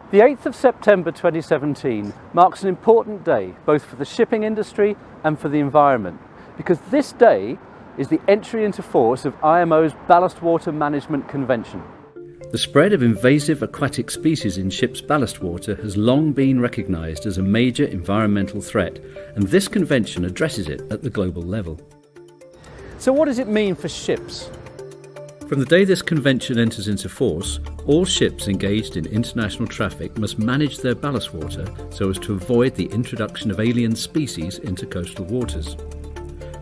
The 8th of September 2017 marks an important day both for the shipping industry and for the environment, because this day is the entry into force of IMO's Ballast Water Management Convention. The spread of invasive aquatic species in ships' ballast water has long been recognised as a major environmental threat, and this convention addresses it at the global level. So what does it mean for ships? From the day this convention enters into force, all ships engaged in international traffic must manage their ballast water so as to avoid the introduction of alien species into coastal waters.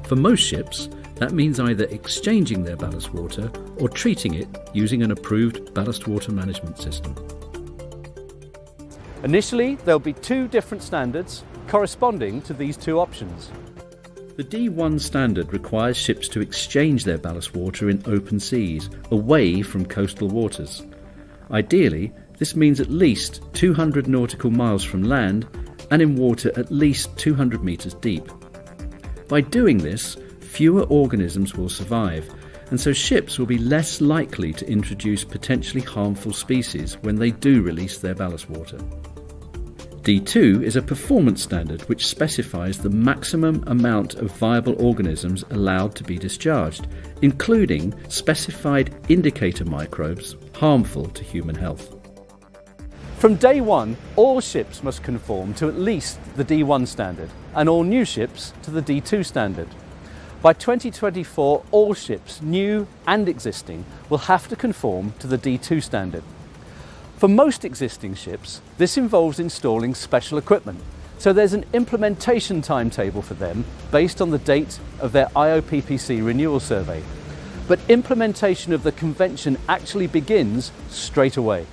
For most ships, that means either exchanging their ballast water or treating it using an approved ballast water management system. Initially, there'll be two different standards corresponding to these two options. The D1 standard requires ships to exchange their ballast water in open seas, away from coastal waters. Ideally, this means at least 200 nautical miles from land and in water at least 200 metres deep. By doing this, fewer organisms will survive, and so ships will be less likely to introduce potentially harmful species when they do release their ballast water. D2 is a performance standard which specifies the maximum amount of viable organisms allowed to be discharged, including specified indicator microbes harmful to human health. From day one, all ships must conform to at least the D1 standard, and all new ships to the D2 standard. By 2024, all ships, new and existing, will have to conform to the D2 standard. For most existing ships, this involves installing special equipment, so there's an implementation timetable for them based on the date of their IOPPC renewal survey. But implementation of the convention actually begins straight away.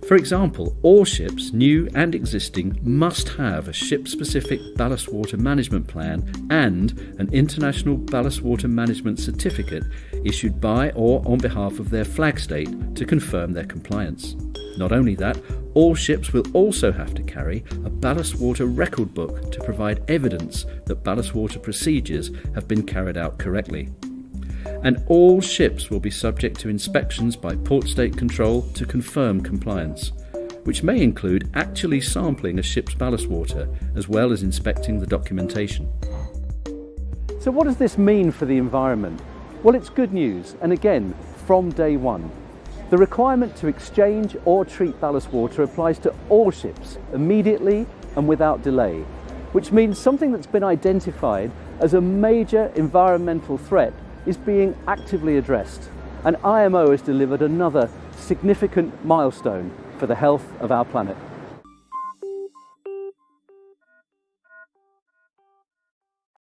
For example, all ships, new and existing, must have a ship-specific ballast water management plan and an International Ballast Water Management Certificate issued by or on behalf of their flag state to confirm their compliance. Not only that, all ships will also have to carry a ballast water record book to provide evidence that ballast water procedures have been carried out correctly. And all ships will be subject to inspections by Port State Control to confirm compliance, which may include actually sampling a ship's ballast water as well as inspecting the documentation. So what does this mean for the environment? Well, it's good news, and again, from day one. The requirement to exchange or treat ballast water applies to all ships immediately and without delay, which means something that's been identified as a major environmental threat is being actively addressed, and IMO has delivered another significant milestone for the health of our planet.